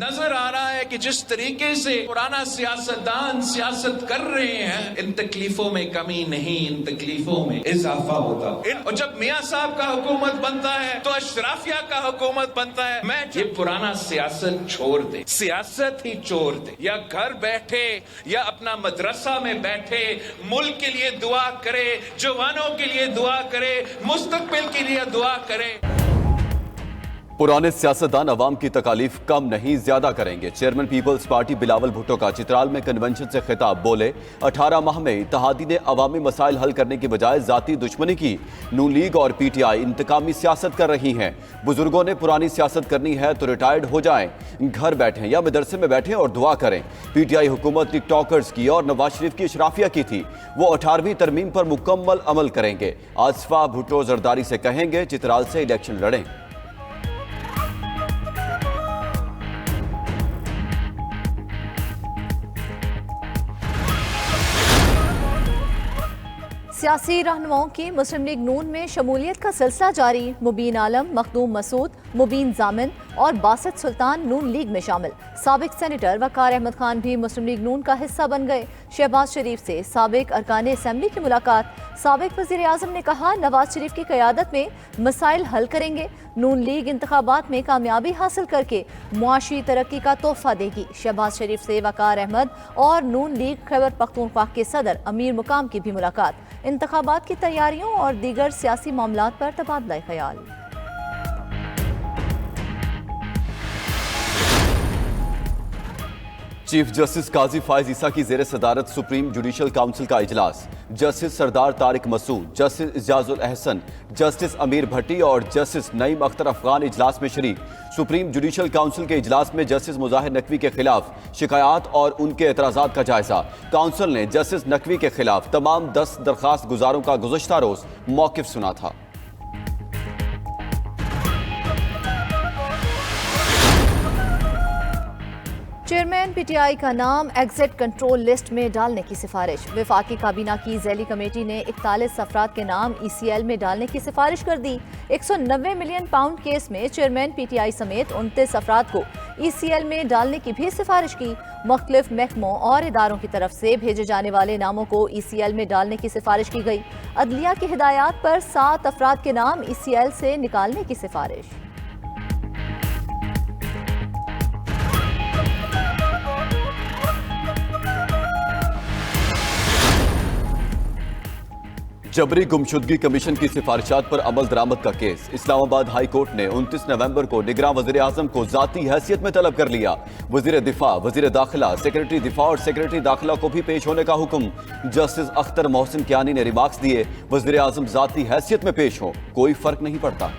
नजर आ रहा है कि जिस तरीके से पुराना सियासतदान सियासत कर रहे हैं, इन तकलीफों में कमी नहीं, इन तकलीफों में इजाफा होता। और जब मियाँ साहब का हुकूमत बनता है तो अशराफिया का हुकूमत बनता है। मैं ये पुराना सियासत छोड़ दे, सियासत ही छोड़ दे, या घर बैठे या अपना मदरसा में बैठे मुल्क के लिए दुआ करे, जवानों के लिए दुआ करे, मुस्तकबिल के लिए दुआ करे। पुराने सियासतदान अवाम की तकालीफ कम नहीं ज्यादा करेंगे। Chairman peoples party Bilawal Bhutto का चित्राल में कन्वेंशन से खिताब। बोले 18 माह में इत्तेहादी ने अवामी मसाइल हल करने की बजाय जाती दुश्मनी की। नून लीग और पीटीआई इंतकामी सियासत कर रही हैं। बुजुर्गों ने पुरानी सियासत करनी है तो रिटायर्ड हो जाएं, घर बैठें या मदरसे में बैठें और दुआ करें। पीटीआई हुकूमत टिकटॉकर्स की और नवाज शरीफ की अशराफिया की थी। वो 18वीं तरमीम पर मुकम्मल अमल करेंगे। आसफा भुट्टो जरदारी से कहेंगे चित्राल से इलेक्शन लड़ें। सियासी रहनुमाओं की मुस्लिम लीग नून में शमूलियत का सिलसिला जारी। मुबीन आलम, मखदूम मसूद, मुबीन जामिन और बासित सुल्तान नून लीग में शामिल। साबिक सेनेटर वकार अहमद खान भी मुस्लिम लीग नून का हिस्सा बन गए। शहबाज शरीफ से साबिक अरकान असम्बली की मुलाकात। साबिक वज़ीर आज़म ने कहा नवाज शरीफ की क़यादत में मसाइल हल करेंगे। नून लीग इंतखाबात में कामयाबी हासिल करके मुआशी तरक्की का तोहफा देगी। शहबाज शरीफ से वकार अहमद और नून लीग खैबर पख्तूनख्वा के सदर अमीर मुकाम की भी मुलाकात। इंतखाबात की तैयारियों और दीगर सियासी मामलात पर तबादला ख्याल। चीफ जस्टिस काजी फायज ईसा की जेर सदारत सुप्रीम जुडिशल काउंसिल का इजलास। जस्टिस सरदार तारिक मसूद, जस्टिस इजाजुल अहसन, जस्टिस अमीर भट्टी और जस्टिस नईम अख्तर अफगान इजलास में शरीक। सुप्रीम जुडिशल काउंसिल के इजलास में जस्टिस मुजाहिर नकवी के खिलाफ शिकायत और उनके एतराज़ात का जायजा। काउंसिल ने जस्टिस नकवी के खिलाफ तमाम 10 दरखास्त गुजारों का गुज़श्ता रोज मौक़िफ़ सुना था। चेयरमैन पीटीआई का नाम एग्जिट कंट्रोल लिस्ट में डालने की सिफारिश। वफाकी काबीना की ज़ैली कमेटी ने 41 अफराद के नाम ईसीएल में डालने की सिफारिश कर दी। 190 मिलियन पाउंड केस में चेयरमैन पीटीआई समेत 29 अफराद को ईसीएल में डालने की भी सिफारिश की। मुख्तलिफ महकमों और इदारों की तरफ से भेजे जाने वाले नामों को ईसीएल में डालने की सिफारिश की गई। अदलिया की हिदायत पर 7 अफराद के नाम ईसीएल से निकालने की सिफारिश। जबरी गुमशुदगी कमीशन की सिफारिशात पर अमल दरामद का केस। इस्लामाबाद हाई कोर्ट ने 29 नवंबर को निगरान वज़ीर आज़म को ज़ाती हैसियत में तलब कर लिया। वज़ीर दिफा, वज़ीर दाखिला, सेक्रेटरी दिफा और सेक्रेटरी दाखिला को भी पेश होने का हुक्म। जस्टिस अख्तर मोहसिन कियानी ने रिमार्क्स दिए, वज़ीर आज़म ज़ाती हैसियत में पेश हो, कोई फर्क नहीं पड़ता।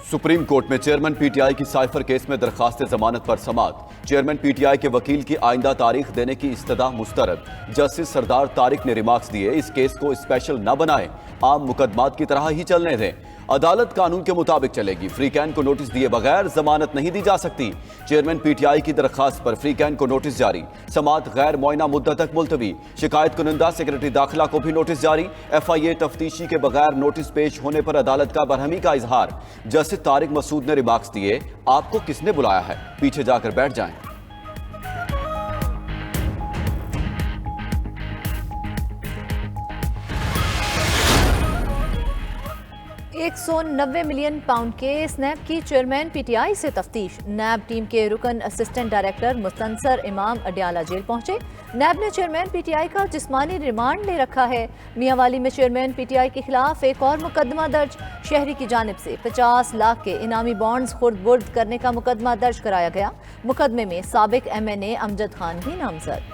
सुप्रीम कोर्ट में चेयरमैन पीटीआई की साइफर केस में दरखास्त जमानत पर समाअत। चेयरमैन पीटीआई के वकील की आइंदा तारीख देने की इस्तदा मुस्तरद। जस्टिस सरदार तारिक ने रिमार्क्स दिए, इस केस को स्पेशल न बनाएं, आम मुकदमात की तरह ही चलने दें। अदालत कानून के मुताबिक चलेगी। फ्री कैन को नोटिस दिए बगैर जमानत नहीं दी जा सकती। चेयरमैन पीटीआई की दरखास्त पर फ्री कैन को नोटिस जारी। समाअत गैर मुआयना मुद्दत तक मुलतवी। शिकायत कुनिंदा सेक्रेटरी दाखिला को भी नोटिस जारी। FIA तफ्तीशी के बगैर नोटिस पेश होने पर अदालत का बरहमी का इजहार। जस्टिस तारिक मसूद ने रिमार्क्स दिए, आपको किसने बुलाया है, पीछे जाकर बैठ जाएं। $190 मिलियन के स्नैप की चेयरमैन पीटीआई से तफ्तीश। नैब टीम के रुकन असिस्टेंट डायरेक्टर मुस्तनसर इमाम अडियाला जेल पहुंचे। नैब ने चेयरमैन पीटीआई का जिस्मानी रिमांड ले रखा है। मियांवाली में चेयरमैन पीटीआई के खिलाफ एक और मुकदमा दर्ज। शहरी की जानिब से 50 लाख के इनामी बॉन्ड्स खुर्द बुर्द करने का मुकदमा दर्ज कराया गया। मुकदमे में साबिक MNA अमजद खान भी नामजद।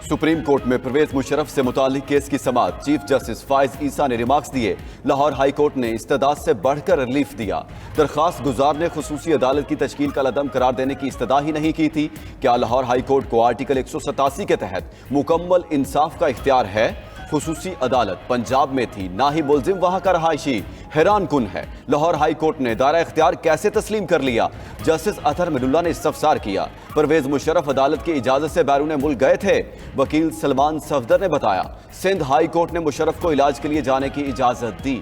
सुप्रीम कोर्ट में परवेज मुशर्रफ से मुतालिक केस की समाअत। चीफ जस्टिस फायज ईसा ने रिमार्क्स दिए, लाहौर हाई कोर्ट ने इस्तदाद से बढ़कर रिलीफ दिया। दरखास्त गुजार ने खुसूसी अदालत की तश्कील का लदम करार देने की इस्तदा ही नहीं की थी। क्या लाहौर हाई कोर्ट को आर्टिकल 187 के तहत मुकम्मल इंसाफ का इख्तियार है? खुसूसी अदालत पंजाब में थी, ना ही मुल्जिम वहां का रहायशी। हैरान कुन है लाहौर हाई कोर्ट ने दायरा इख्तियार कैसे तस्लीम कर लिया। जस्टिस अतहर मिनुल्लाह ने इस्तफसार किया। परवेज मुशर्रफ अदालत की इजाजत से बैरून मुल्क गए थे। वकील सलमान सफदर ने बताया सिंध हाई कोर्ट ने मुशर्रफ को इलाज के लिए जाने की इजाजत दी।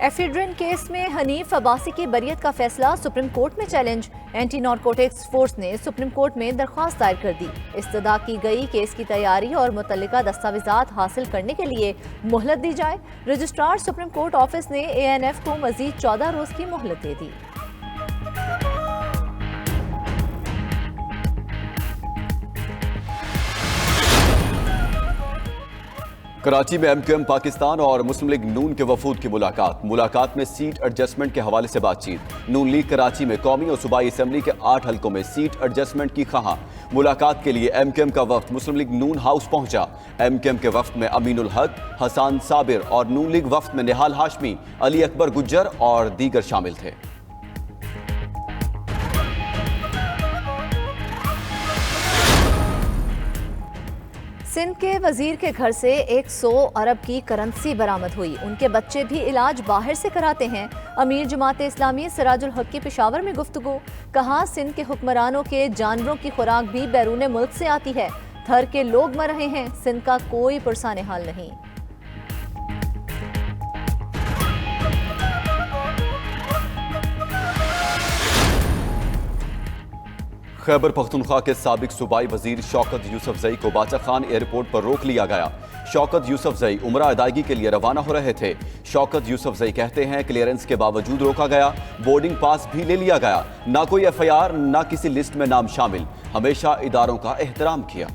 एफिड्रिन केस में हनीफ अब्बासी की बरियत का फैसला सुप्रीम कोर्ट में चैलेंज। एंटी नारकोटिक्स फोर्स ने सुप्रीम कोर्ट में दरख्वास्त दायर कर दी। इस्तदा की गई केस की तैयारी और मुतल्लिका दस्तावेजात हासिल करने के लिए मोहलत दी जाए। रजिस्ट्रार सुप्रीम कोर्ट ऑफिस ने ANF को मजीद 14 रोज की मोहलत दे दी। कराची में MQM पाकिस्तान और मुस्लिम लीग नून के वफूद की मुलाकात में सीट एडजस्टमेंट के हवाले से बातचीत। नून लीग कराची में कौमी और सूबाई असम्बली के 8 हलकों में सीट एडजस्टमेंट की ख़्वाह। मुलाकात के लिए MQM का वफ्द मुस्लिम लीग नून हाउस पहुंचा। MQM के वफ्द में अमीनुल हक, हसन साबिर और नून लीग वफ्द में निहाल हाशमी, अली अकबर गुज्जर और दीगर शामिल थे। सिंध के वजीर के घर से 100 अरब की करेंसी बरामद हुई। उनके बच्चे भी इलाज बाहर से कराते हैं। अमीर जमात इस्लामी सिराजुल हक की पेशावर में गुफ्तगू। कहा सिंध के हुक्मरानों के जानवरों की खुराक भी बैरून मुल्क से आती है। थर के लोग मर रहे हैं। सिंध का कोई पुरसाने हाल नहीं। खैबर पख्तूनख्वा के साबिक सूबाई वजीर शौकत यूसुफजई को बाचा खान एयरपोर्ट पर रोक लिया गया। शौकत यूसुफजई उम्रा अदायगी के लिए रवाना हो रहे थे। शौकत यूसुफजई कहते हैं क्लियरेंस के बावजूद रोका गया, बोर्डिंग पास भी ले लिया गया। ना कोई FIR, ना किसी लिस्ट में नाम शामिल। हमेशा इदारों का एहतराम किया।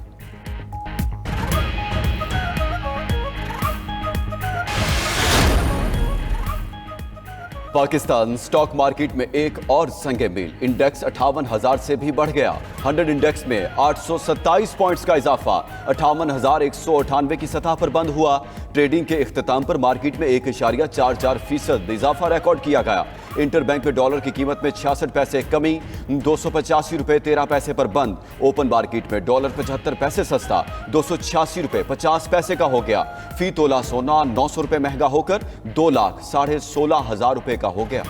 पाकिस्तान स्टॉक मार्केट में एक और संगे मील। इंडेक्स 58,000 से भी बढ़ गया। 100 इंडेक्स में 827 पॉइंट्स का इजाफा 58,198 की सतह पर बंद हुआ। ट्रेडिंग के इख्तिताम पर मार्केट में 1.44% इजाफा रिकॉर्ड किया गया। इंटरबैंक में डॉलर की कीमत में 66 पैसे कमी, 285 रुपए 13 पैसे पर बंद। ओपन मार्केट में डॉलर 75 पैसे सस्ता 286 रुपए 50 पैसे का हो गया। फी तोला सोना 900 रुपए महंगा होकर 2,16,500 रुपए का हो गया।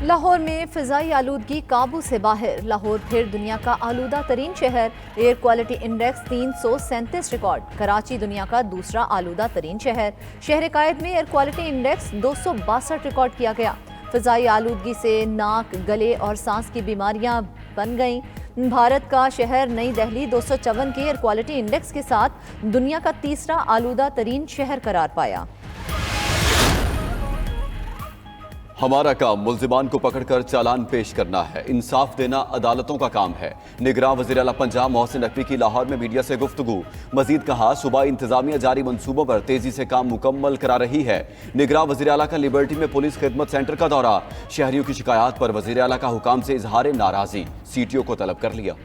लाहौर में फिजाई आलूदगी काबू से बाहर। लाहौर फिर दुनिया का आलूदा तरीन शहर। Air quality index 337 record. Karachi दुनिया का दूसरा आलूदा तरीन शहर। शहर कायद में एयर क्वालिटी इंडेक्स 262 रिकॉर्ड किया गया। फिजाई आलूदगी से नाक, गले और सांस की बीमारियां बन गईं। भारत का शहर नई दिल्ली 254 के एयर क्वालिटी इंडेक्स के साथ दुनिया का तीसरा आलूदा तरीन शहर करार पाया। हमारा काम मुल्जिमान को पकड़कर चालान पेश करना है। इंसाफ देना अदालतों का काम है। निगरान वज़ीर आला पंजाब मोहसिन नकवी की लाहौर में मीडिया से गुफ्तगू। मजीद कहा सूबाई इंतजामिया जारी मंसूबों पर तेजी से काम मुकम्मल करा रही है। निगरान वज़ीर आला का लिबर्टी में पुलिस खिदमत सेंटर का दौरा। शहरियों की शिकायत पर वज़ीर आला का हुकाम से इजहार नाराजी। CTO को तलब कर लिया।